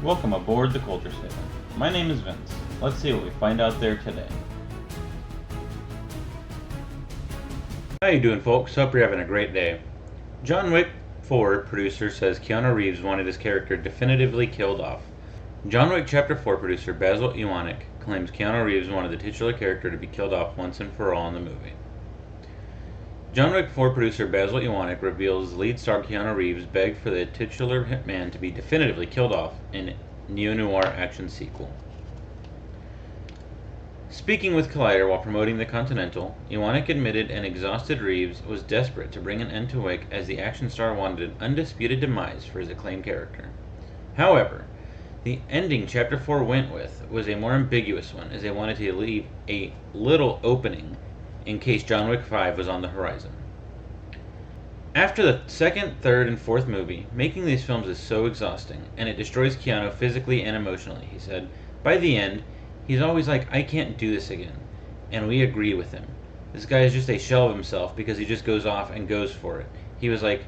Welcome aboard the Culture Statement. My name is Vince. Let's see what we find out there today. How you doing, folks? Hope you're having a great day. John Wick 4 producer says Keanu Reeves wanted his character definitively killed off. John Wick Chapter 4 producer Basil Iwanek claims Keanu Reeves wanted the titular character to be killed off once and for all in the movie. John Wick 4 producer Basil Iwanek reveals lead star Keanu Reeves begged for the titular hitman to be definitively killed off in neo-noir action sequel. Speaking with Collider while promoting the Continental, Iwanek admitted an exhausted Reeves was desperate to bring an end to Wick as the action star wanted an undisputed demise for his acclaimed character. However, the ending Chapter 4 went with was a more ambiguous one, as they wanted to leave a little opening in case John Wick 5 was on the horizon. After the second, third, and fourth movie, making these films is so exhausting, and it destroys Keanu physically and emotionally, he said. By the end, he's always like, I can't do this again. And we agree with him. This guy is just a shell of himself because he just goes off and goes for it. He was like,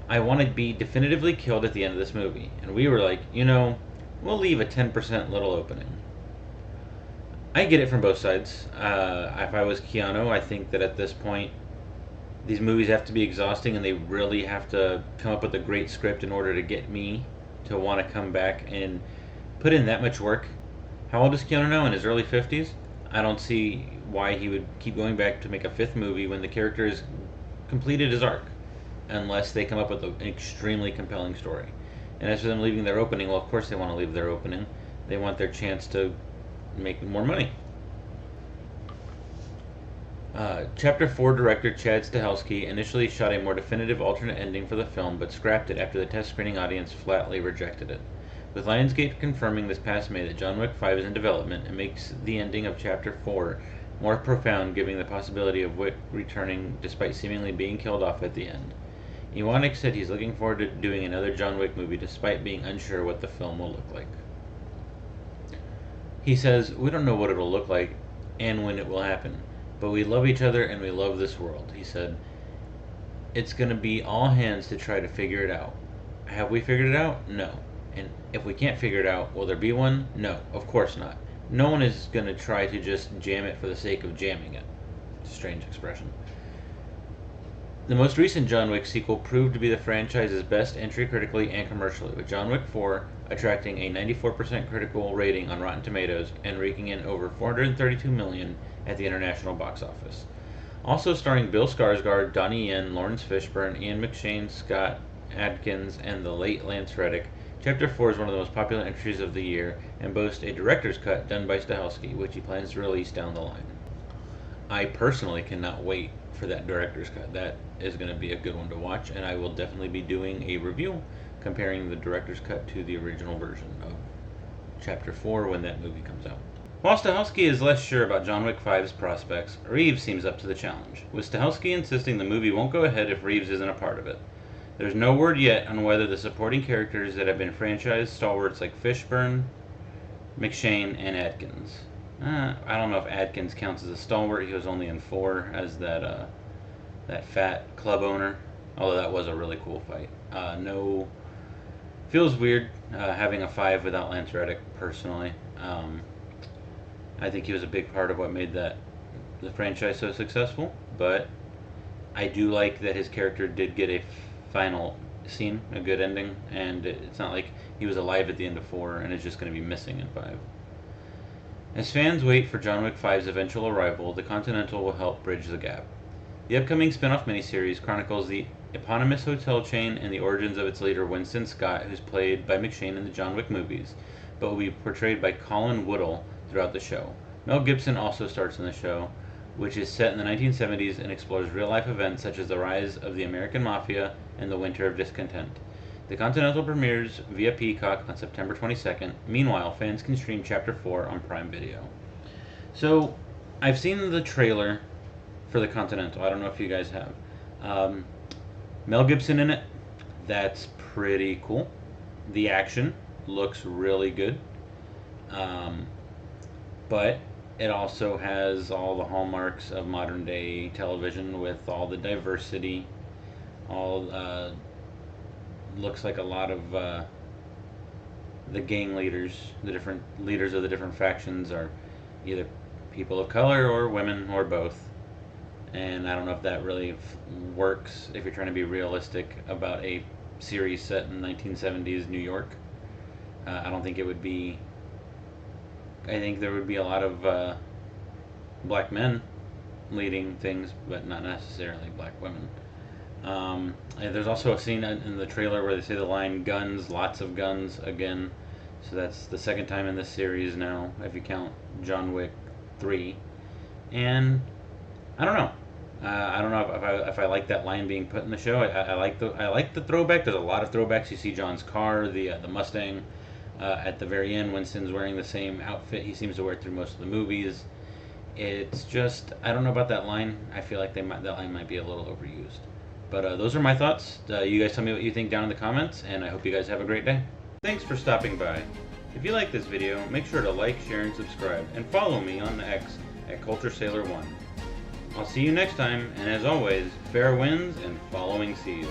I want to be definitively killed at the end of this movie. And we were like, we'll leave a 10% little opening. I get it from both sides. If I was Keanu, I think that at this point, these movies have to be exhausting and they really have to come up with a great script in order to get me to want to come back and put in that much work. How old is Keanu now? In his early 50s? I don't see why he would keep going back to make a fifth movie when the character has completed his arc, unless they come up with an extremely compelling story. And as for them leaving their opening, well, of course they want to leave their opening. They want their chance to make more money. Chapter 4 director Chad Stahelski initially shot a more definitive alternate ending for the film, but scrapped it after the test screening audience flatly rejected it. With Lionsgate confirming this past May that John Wick 5 is in development, it makes the ending of Chapter 4 more profound, giving the possibility of Wick returning despite seemingly being killed off at the end. Iwanek said he's looking forward to doing another John Wick movie despite being unsure what the film will look like. He says, we don't know what it'll look like and when it will happen, but we love each other and we love this world. He said, it's going to be all hands to try to figure it out. Have we figured it out? No. And if we can't figure it out, will there be one? No, of course not. No one is going to try to just jam it for the sake of jamming it. Strange expression. The most recent John Wick sequel proved to be the franchise's best entry critically and commercially, with John Wick 4 attracting a 94% critical rating on Rotten Tomatoes and raking in over $432 million at the international box office. Also starring Bill Skarsgård, Donnie Yen, Lawrence Fishburne, Ian McShane, Scott Adkins, and the late Lance Reddick, Chapter 4 is one of the most popular entries of the year and boasts a director's cut done by Stahelski, which he plans to release down the line. I personally cannot wait for that director's cut. That is going to be a good one to watch, and I will definitely be doing a review comparing the director's cut to the original version of Chapter 4 when that movie comes out. While Stahelski is less sure about John Wick 5's prospects, Reeves seems up to the challenge, with Stahelski insisting the movie won't go ahead if Reeves isn't a part of it. There's no word yet on whether the supporting characters that have been franchised stalwarts like Fishburne, McShane, and Adkins. I don't know if Adkins counts as a stalwart. He was only in 4 as that fat club owner, although that was a really cool fight. No, feels weird having a 5 without Lance Reddick, personally. I think he was a big part of what made the franchise so successful, but I do like that his character did get a final scene, a good ending, and it's not like he was alive at the end of 4 and is just going to be missing in 5. As fans wait for John Wick 5's eventual arrival, the Continental will help bridge the gap. The upcoming spin-off miniseries chronicles the eponymous hotel chain and the origins of its leader Winston Scott, who's played by McShane in the John Wick movies, but will be portrayed by Colin Woodall throughout the show. Mel Gibson also starts in the show, which is set in the 1970s and explores real-life events such as the rise of the American Mafia and the Winter of Discontent. The Continental premieres via Peacock on September 22nd. Meanwhile, fans can stream Chapter 4 on Prime Video. So, I've seen the trailer for the Continental. I don't know if you guys have. Mel Gibson in it. That's pretty cool. The action looks really good. But it also has all the hallmarks of modern day television with all the diversity, all looks like a lot of the gang leaders, the different leaders of the different factions, are either people of color or women or both. And I don't know if that really works if you're trying to be realistic about a series set in 1970s New York. I don't think it would be. I think there would be a lot of black men leading things, but not necessarily black women. And there's also a scene in the trailer where they say the line "guns, lots of guns" again. So that's the second time in this series now, if you count John Wick 3. And I don't know. I don't know if I like that line being put in the show. I like the throwback. There's a lot of throwbacks. You see John's car, the Mustang. At the very end, Winston's wearing the same outfit he seems to wear through most of the movies. It's just, I don't know about that line. I feel like that line might be a little overused. But those are my thoughts. You guys tell me what you think down in the comments, and I hope you guys have a great day. Thanks for stopping by. If you like this video, make sure to like, share, and subscribe, and follow me on the X at CultureSailor1. I'll see you next time, and as always, fair winds and following seas.